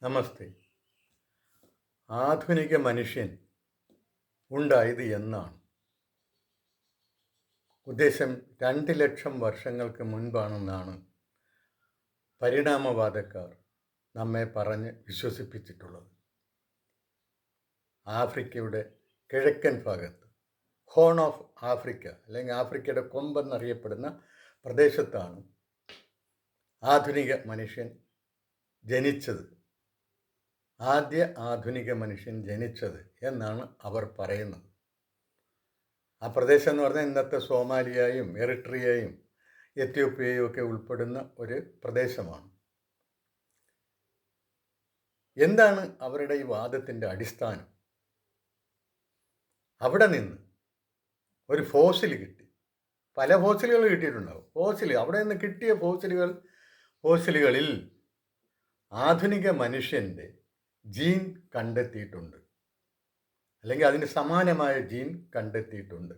നമസ്തേ. ആധുനിക മനുഷ്യൻ ഉണ്ടായത് എന്നാണ്? ഉദ്ദേശം 2 ലക്ഷം വർഷങ്ങൾക്ക് മുൻപാണെന്നാണ് പരിണാമവാദക്കാർ നമ്മെ പറഞ്ഞ് വിശ്വസിപ്പിച്ചിട്ടുള്ളത്. ആഫ്രിക്കയുടെ കിഴക്കൻ ഭാഗത്ത് ഹോൺ ഓഫ് ആഫ്രിക്ക അല്ലെങ്കിൽ ആഫ്രിക്കയുടെ കൊമ്പെന്നറിയപ്പെടുന്ന പ്രദേശത്താണ് ആധുനിക മനുഷ്യൻ ജനിച്ചത്. ആദ്യ ആധുനിക മനുഷ്യൻ ജനിച്ചത് എന്നാണ് അവർ പറയുന്നത്. ആ പ്രദേശം എന്ന് പറഞ്ഞാൽ ഇന്നത്തെ സോമാലിയയും എറിട്രിയയും എത്യോപ്യയും ഒക്കെ ഉൾപ്പെടുന്ന ഒരു പ്രദേശമാണ്. എന്താണ് അവരുടെ ഈ വാദത്തിൻ്റെ അടിസ്ഥാനം? അവിടെ നിന്ന് ഒരു ഫോസിൽ കിട്ടി. പല ഫോസിലുകൾ കിട്ടിയിട്ടുണ്ടാവും. അവിടെ നിന്ന് കിട്ടിയ ഫോസിലുകളിൽ ആധുനിക മനുഷ്യൻ്റെ ജീൻ കണ്ടെത്തിയിട്ടുണ്ട്, അല്ലെങ്കിൽ അതിന് സമാനമായ ജീൻ കണ്ടെത്തിയിട്ടുണ്ട്.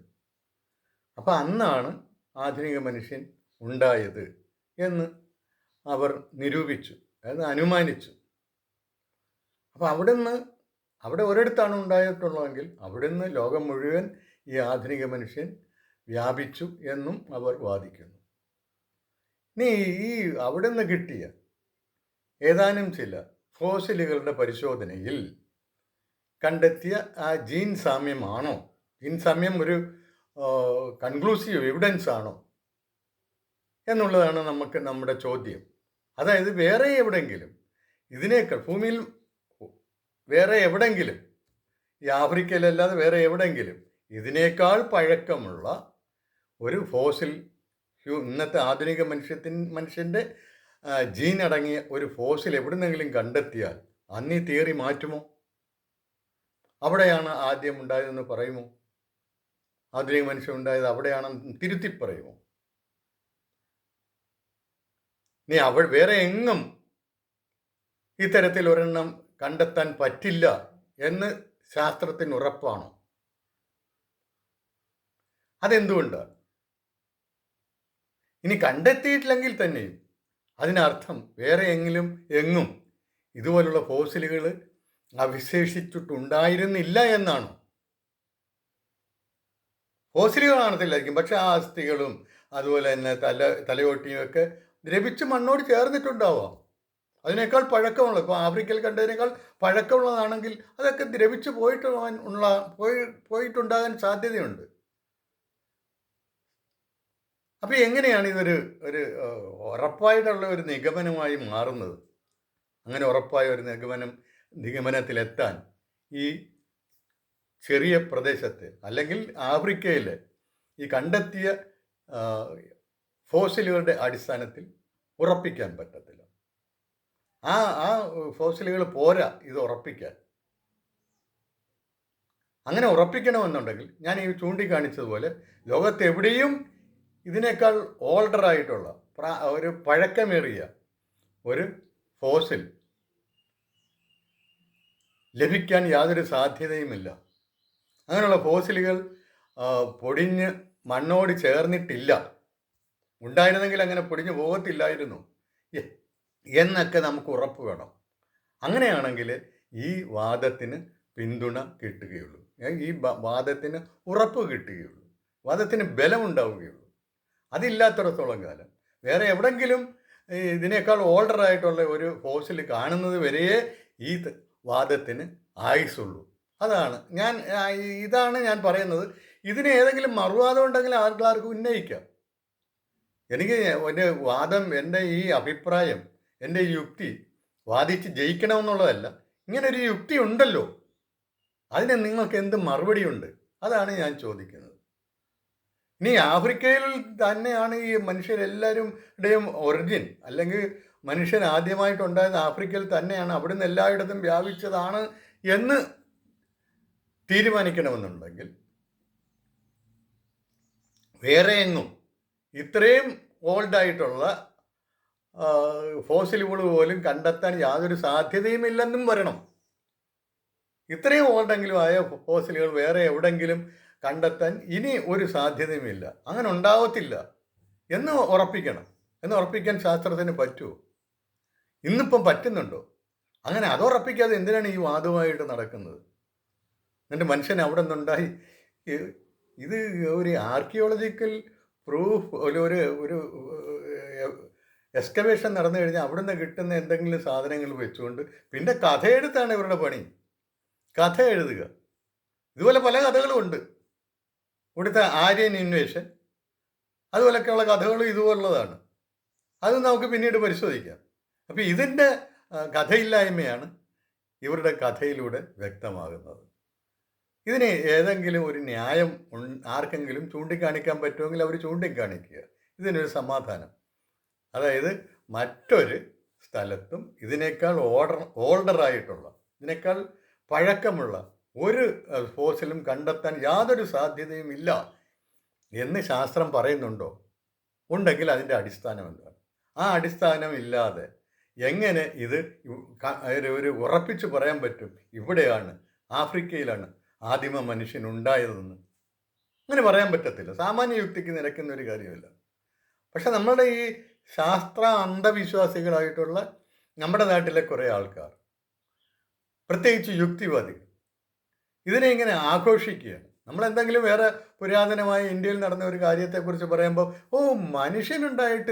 അപ്പോൾ അന്നാണ് ആധുനിക മനുഷ്യൻ ഉണ്ടായത് എന്ന് അവർ നിരൂപിച്ചു, അതായത് അനുമാനിച്ചു. അപ്പോൾ അവിടെ ഒരിടത്താണ് ഉണ്ടായിട്ടുള്ളതെങ്കിൽ അവിടുന്ന് ലോകം മുഴുവൻ ഈ ആധുനിക മനുഷ്യൻ വ്യാപിച്ചു എന്നും അവർ വാദിക്കുന്നു. ഇനി ഈ അവിടുന്ന് കിട്ടിയ ഏതാനും ചില ഫോസിലുകളുടെ പരിശോധനയിൽ കണ്ടെത്തിയ ആ ജീൻ സാമ്യമാണോ, ജീൻ സാമ്യം ഒരു കൺക്ലൂസീവ് എവിഡൻസ് ആണോ എന്നുള്ളതാണ് നമ്മുടെ ചോദ്യം. അതായത് വേറെ എവിടെയെങ്കിലും ഇതിനേക്കാൾ ഭൂമിയിൽ വേറെ എവിടെയെങ്കിലും, ഈ ആഫ്രിക്കയിലല്ലാതെ വേറെ എവിടെയെങ്കിലും ഇതിനേക്കാൾ പഴക്കമുള്ള ഒരു ഫോസിൽ ഇന്നത്തെ ആധുനിക മനുഷ്യൻ്റെ ജീൻ അടങ്ങിയ ഒരു ഫോസിൽ എവിടുന്നെങ്കിലും കണ്ടെത്തിയാൽ അന്ന് ഈ തിയറി മാറ്റുമോ? അവിടെയാണ് ആദ്യം ഉണ്ടായതെന്ന് പറയുമോ? ആധുനിക മനുഷ്യൻ ഉണ്ടായത് അവിടെയാണെന്ന് തിരുത്തി പറയുമോ? നീ വേറെ എങ്ങും ഇത്തരത്തിൽ ഒരെണ്ണം കണ്ടെത്താൻ പറ്റില്ല എന്ന് ശാസ്ത്രത്തിന് ഉറപ്പാണോ? അതെന്തുകൊണ്ടാണ്? ഇനി കണ്ടെത്തിയിട്ടില്ലെങ്കിൽ തന്നെയും അതിനർത്ഥം വേറെ എങ്ങും ഇതുപോലുള്ള ഫോസിലുകൾ അവശേഷിച്ചിട്ടുണ്ടായിരുന്നില്ല എന്നാണോ? ഫോസിലുകൾ കാണത്തില്ലായിരിക്കും, പക്ഷെ ആ അസ്ഥികളും അതുപോലെ തന്നെ തലയോട്ടിയും ഒക്കെ ദ്രവിച്ച് മണ്ണോട് ചേർന്നിട്ടുണ്ടാവാം. അതിനേക്കാൾ പഴക്കമുള്ള, ഇപ്പോൾ ആഫ്രിക്കയിൽ കണ്ടതിനേക്കാൾ പഴക്കമുള്ളതാണെങ്കിൽ അതൊക്കെ ദ്രവിച്ച് പോയിട്ടുണ്ടാകാൻ സാധ്യതയുണ്ട്. അപ്പോൾ എങ്ങനെയാണ് ഇതൊരു ഉറപ്പായിട്ടുള്ള ഒരു നിഗമനമായി മാറുന്നത്? അങ്ങനെ ഉറപ്പായ ഒരു നിഗമനത്തിലെത്താൻ ഈ ചെറിയ പ്രദേശത്ത് അല്ലെങ്കിൽ ആഫ്രിക്കയിൽ ഈ കണ്ടെത്തിയ ഫോസിലുകളുടെ അടിസ്ഥാനത്തിൽ ഉറപ്പിക്കാൻ പറ്റത്തില്ല. ആ ഫോസിലുകൾ പോരാ ഇത് ഉറപ്പിക്കാൻ. അങ്ങനെ ഉറപ്പിക്കണമെന്നുണ്ടെങ്കിൽ ഞാൻ ഈ ചൂണ്ടിക്കാണിച്ചതുപോലെ ലോകത്തെവിടെയും ഇതിനേക്കാൾ ഓൾഡറായിട്ടുള്ള ഒരു പഴക്കമേറിയ ഒരു ഫോസിൽ ലഭിക്കാൻ യാതൊരു സാധ്യതയുമില്ല. അങ്ങനെയുള്ള ഫോസിലുകൾ പൊടിഞ്ഞ് മണ്ണോട് ചേർന്നിട്ടില്ല. ഉണ്ടായിരുന്നെങ്കിൽ അങ്ങനെ പൊടിഞ്ഞു പോകത്തില്ലായിരുന്നു എന്നൊക്കെ നമുക്ക് ഉറപ്പ് വേണം. അങ്ങനെയാണെങ്കിൽ ഈ വാദത്തിന് പിന്തുണ കിട്ടുകയുള്ളൂ, ഈ വാദത്തിന് ഉറപ്പ് കിട്ടുകയുള്ളൂ, വാദത്തിന് ബലമുണ്ടാവുകയുള്ളൂ. അതില്ലാത്തിടത്തോളം കാലം വേറെ എവിടെങ്കിലും ഇതിനേക്കാൾ ഓൾഡറായിട്ടുള്ള ഒരു ഫോസിൽ കാണുന്നത് വരെയേ ഈ വാദത്തിന് ആയുസുള്ളൂ. ഇതാണ് ഞാൻ പറയുന്നത്. ഇതിന് ഏതെങ്കിലും മറുവാദം ഉണ്ടെങ്കിൽ ആർക്കും ഉന്നയിക്കാം. എനിക്ക് എൻ്റെ വാദം, എൻ്റെ ഈ അഭിപ്രായം, എൻ്റെ യുക്തി വാദിച്ച് ജയിക്കണമെന്നുള്ളതല്ല. ഇങ്ങനൊരു യുക്തി ഉണ്ടല്ലോ, അതിന് നിങ്ങൾക്ക് എന്ത് മറുപടിയുണ്ട്? അതാണ് ഞാൻ ചോദിക്കുന്നത്. ഇനി ആഫ്രിക്കയിൽ തന്നെയാണ് ഈ മനുഷ്യരെല്ലാവരുടെയും ഒറിജിൻ, അല്ലെങ്കിൽ മനുഷ്യൻ ആദ്യമായിട്ടുണ്ടായത് ആഫ്രിക്കയിൽ തന്നെയാണ്, അവിടുന്ന് എല്ലായിടത്തും വ്യാപിച്ചതാണ് എന്ന് തീരുമാനിക്കണമെന്നുണ്ടെങ്കിൽ വേറെ എങ്ങും ഇത്രയും ഓൾഡായിട്ടുള്ള ഫോസിലുകൾ പോലും കണ്ടെത്താൻ യാതൊരു സാധ്യതയുമില്ലെന്നും വരണം. ഇത്രയും ഓൾഡെങ്കിലും ആയ ഫോസിലുകൾ വേറെ എവിടെങ്കിലും കണ്ടെത്താൻ ഇനി ഒരു സാധ്യതയുമില്ല, അങ്ങനെ ഉണ്ടാവത്തില്ല എന്ന് ഉറപ്പിക്കണം. എന്ന് ഉറപ്പിക്കാൻ ശാസ്ത്രത്തിന് പറ്റുമോ? ഇന്നിപ്പം പറ്റുന്നുണ്ടോ? അങ്ങനെ അതുറപ്പിക്കാതെ എന്തിനാണ് ഈ വാദമായിട്ട് നടക്കുന്നത്? എന്നിട്ട് മനുഷ്യൻ അവിടെ നിന്നുണ്ടായി. ഇ- ഇത് ഒരു ആർക്കിയോളജിക്കൽ പ്രൂഫ് ഒരു ഒരു ഒരു എക്സ്കവേഷൻ നടന്നു കഴിഞ്ഞാൽ അവിടെ നിന്ന് കിട്ടുന്ന എന്തെങ്കിലും സാധനങ്ങൾ വെച്ചുകൊണ്ട് പിന്നെ കഥയെടുത്താണ് ഇവരുടെ പണി. കഥ എഴുതുക. ഇതുപോലെ പല കഥകളും ഉണ്ട്. ഇവിടുത്തെ ആര്യൻ ഇൻവേഷൻ അതുപോലൊക്കെയുള്ള കഥകളും ഇതുപോലുള്ളതാണ്. അത് നമുക്ക് പിന്നീട് പരിശോധിക്കാം. അപ്പോൾ ഇതിൻ്റെ കഥയില്ലായ്മയാണ് ഇവരുടെ കഥയിലൂടെ വ്യക്തമാകുന്നത്. ഇതിന് ഏതെങ്കിലും ഒരു ന്യായം ആർക്കെങ്കിലും ചൂണ്ടിക്കാണിക്കാൻ പറ്റുമെങ്കിൽ അവർ ചൂണ്ടിക്കാണിക്കുക. ഇതിനൊരു സമാധാനം. അതായത് മറ്റൊരു സ്ഥലത്തും ഇതിനേക്കാൾ ഓൾഡറായിട്ടുള്ള, ഇതിനേക്കാൾ പഴക്കമുള്ള ഒരു ഫോസിലും കണ്ടെത്താൻ യാതൊരു സാധ്യതയും ഇല്ല എന്ന് ശാസ്ത്രം പറയുന്നുണ്ടോ? ഉണ്ടെങ്കിൽ അതിൻ്റെ അടിസ്ഥാനം എന്താണ്? ആ അടിസ്ഥാനം ഇല്ലാതെ എങ്ങനെ ഇത് ഒരു ഉറപ്പിച്ച് പറയാൻ പറ്റും ഇവിടെയാണ്, ആഫ്രിക്കയിലാണ് ആദിമ മനുഷ്യൻ ഉണ്ടായതെന്ന്? അങ്ങനെ പറയാൻ പറ്റത്തില്ല. സാമാന്യ യുക്തിക്ക് നിരക്കുന്ന ഒരു കാര്യമല്ല. പക്ഷെ നമ്മളുടെ ഈ ശാസ്ത്ര അന്ധവിശ്വാസികളായിട്ടുള്ള നമ്മുടെ നാട്ടിലെ കുറേ ആൾക്കാർ, പ്രത്യേകിച്ച് യുക്തിവാദികൾ, ഇതിനെ ഇങ്ങനെ ആഘോഷിക്കുകയാണ്. നമ്മളെന്തെങ്കിലും വേറെ പുരാതനമായ ഇന്ത്യയിൽ നടന്ന ഒരു കാര്യത്തെക്കുറിച്ച് പറയുമ്പോൾ, ഓ മനുഷ്യനുണ്ടായിട്ട്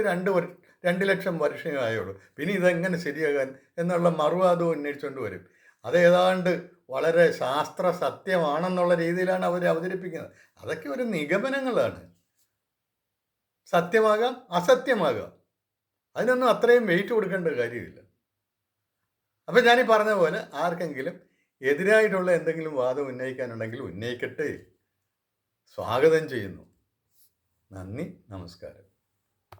2 ലക്ഷം വർഷമേ ആയുള്ളൂ, പിന്നെ ഇതെങ്ങനെ ശരിയാകാൻ എന്നുള്ള മറുവാദവും ഉന്നയിച്ചുകൊണ്ട് വരും. അത് ഏതാണ്ട് വളരെ ശാസ്ത്ര സത്യമാണെന്നുള്ള രീതിയിലാണ് അവർ അവതരിപ്പിക്കുന്നത്. അതൊക്കെ ഒരു നിഗമനങ്ങളാണ്. സത്യമാകാം, അസത്യമാകാം. അതിനൊന്നും അത്രയും വെയിറ്റ് കൊടുക്കേണ്ട കാര്യമില്ല. അപ്പം ഞാനീ പറഞ്ഞ പോലെ ആർക്കെങ്കിലും എതിരായിട്ടുള്ള എന്തെങ്കിലും വാദം ഉന്നയിക്കാനുണ്ടെങ്കിൽ ഉന്നയിക്കട്ടെ. സ്വാഗതം ചെയ്യുന്നു. നന്ദി, നമസ്കാരം.